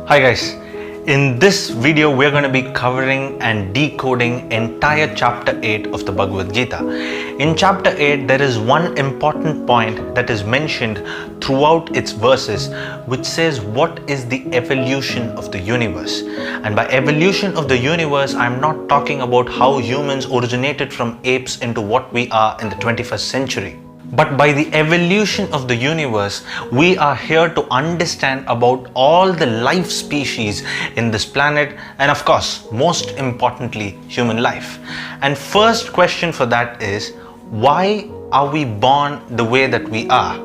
Hi guys, in this video we're going to be covering and decoding entire chapter 8 of the Bhagavad Gita. In chapter 8 there is one important point that is mentioned throughout its verses, which says what is the evolution of the universe. And by evolution of the universe, I'm not talking about how humans originated from apes into what we are in the 21st century. But by the evolution of the universe, we are here to understand about all the life species in this planet, and of course, most importantly, human life. And first question for that is, why are we born the way that we are?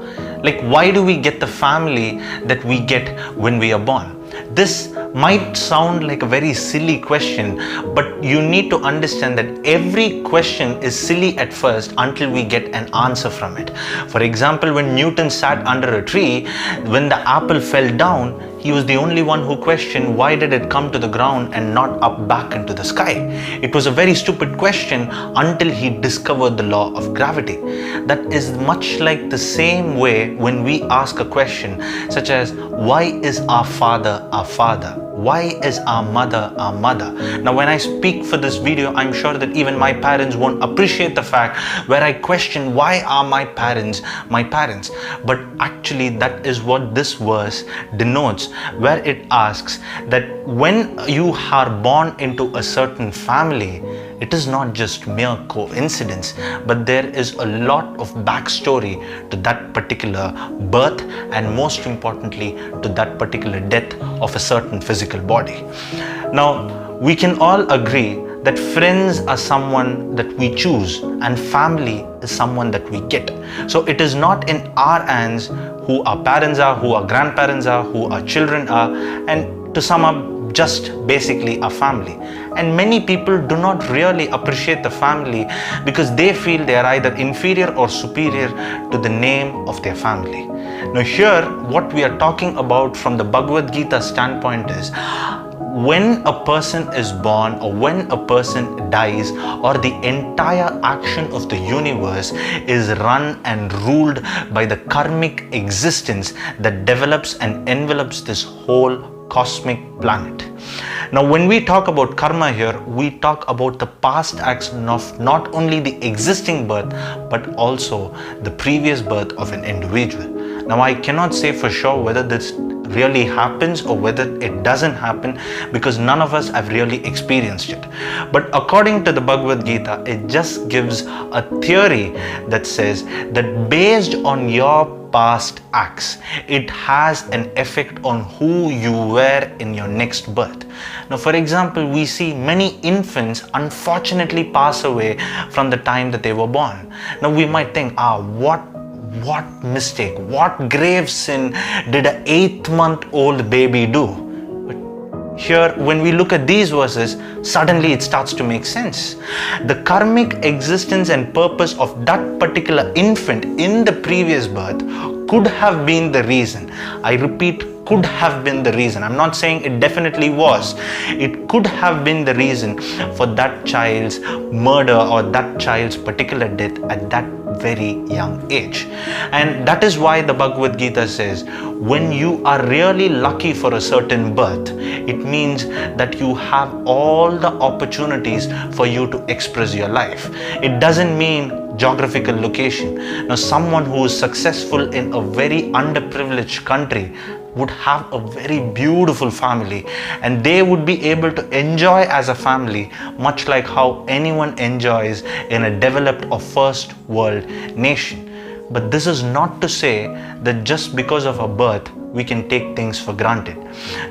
Like, why do we get the family that we get when we are born? This might sound like a very silly question, but you need to understand that every question is silly at first until we get an answer from it. For example, when Newton sat under a tree, when the apple fell down, he was the only one who questioned why did it come to the ground and not up back into the sky. It was a very stupid question until he discovered the law of gravity. That is much like the same way when we ask a question such as, why is our father our father? Why is our mother our mother? Now when I speak for this video, I'm sure that even my parents won't appreciate the fact where I question why are my parents my parents. But actually that is what this verse denotes, where it asks that when you are born into a certain family, it is not just mere coincidence, but there is a lot of backstory to that particular birth, and most importantly to that particular death of a certain physical body. Now we can all agree that friends are someone that we choose and family is someone that we get. So it is not in our hands who our parents are, who our grandparents are, who our children are, and to sum up, just basically a family. And many people do not really appreciate the family because they feel they are either inferior or superior to the name of their family. Now here, what we are talking about from the Bhagavad Gita standpoint is, when a person is born or when a person dies, or the entire action of the universe is run and ruled by the karmic existence that develops and envelops this whole cosmic planet. Now when we talk about karma here, we talk about the past action of not only the existing birth but also the previous birth of an individual. Now I cannot say for sure whether this really happens or whether it doesn't happen, because none of us have really experienced it. But according to the Bhagavad Gita, it just gives a theory that says that based on your past acts, it has an effect on who you were in your next birth. Now for example, we see many infants unfortunately pass away from the time that they were born. Now we might think, what mistake, what grave sin did an 8-month-old baby do? But here, when we look at these verses, suddenly it starts to make sense. The karmic existence and purpose of that particular infant in the previous birth could have been the reason. I repeat, could have been the reason. I'm not saying it definitely was. It could have been the reason for that child's murder or that child's particular death at that very young age. And that is why the Bhagavad Gita says, when you are really lucky for a certain birth, it means that you have all the opportunities for you to express your life. It doesn't mean geographical location. Now someone who is successful in a very underprivileged country would have a very beautiful family, and they would be able to enjoy as a family much like how anyone enjoys in a developed or first world nation. But this is not to say that just because of a birth we can take things for granted.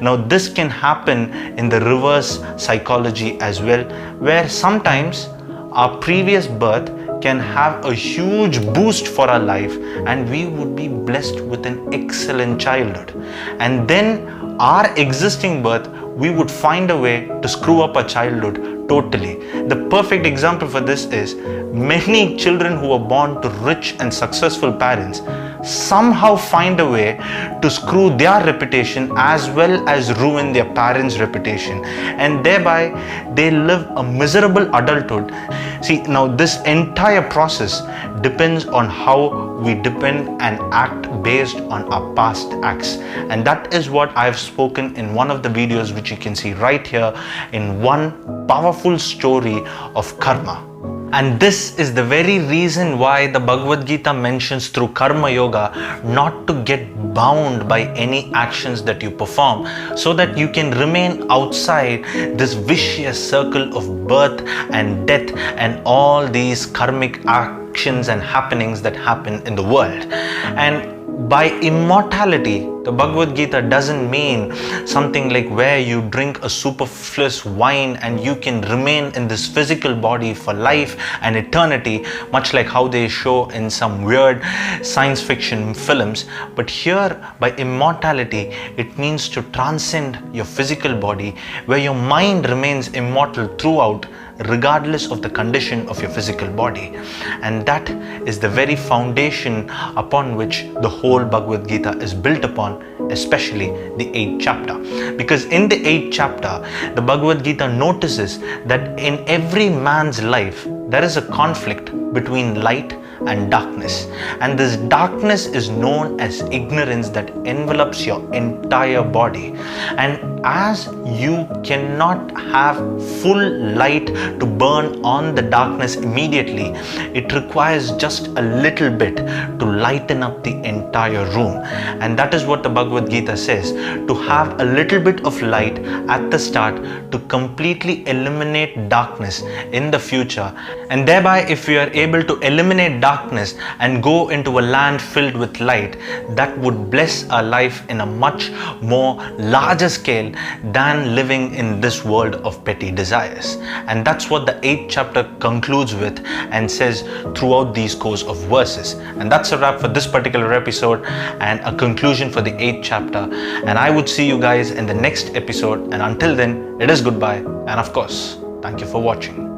Now this can happen in the reverse psychology as well, where sometimes our previous birth can have a huge boost for our life and we would be blessed with an excellent childhood. And then our existing birth, we would find a way to screw up our childhood totally. The perfect example for this is many children who are born to rich and successful parents somehow find a way to screw their reputation as well as ruin their parents' reputation, and thereby they live a miserable adulthood. See, now this entire process depends on how we depend and act based on our past acts, and that is what I've spoken in one of the videos which you can see right here in one powerful story of karma. And this is the very reason why the Bhagavad Gita mentions through Karma Yoga not to get bound by any actions that you perform, so that you can remain outside this vicious circle of birth and death and all these karmic actions and happenings that happen in the world. And by immortality, the Bhagavad Gita doesn't mean something like where you drink a superfluous wine and you can remain in this physical body for life and eternity, much like how they show in some weird science fiction films. But here, by immortality, it means to transcend your physical body, where your mind remains immortal throughout, regardless of the condition of your physical body. And that is the very foundation upon which the whole Bhagavad Gita is built upon, especially the 8th chapter. Because in the 8th chapter, the Bhagavad Gita notices that in every man's life, there is a conflict between light and darkness, and this darkness is known as ignorance that envelops your entire body. And as you cannot have full light to burn on the darkness immediately, it requires just a little bit to lighten up the entire room. And that is what the Bhagavad Gita says, to have a little bit of light at the start to completely eliminate darkness in the future. And thereby, if we are able to eliminate darkness and go into a land filled with light, that would bless our life in a much more larger scale than living in this world of petty desires. And that's what the 8th chapter concludes with and says throughout these course of verses. And that's a wrap for this particular episode and a conclusion for the 8th chapter. And I would see you guys in the next episode, and until then, it is goodbye, and of course, thank you for watching.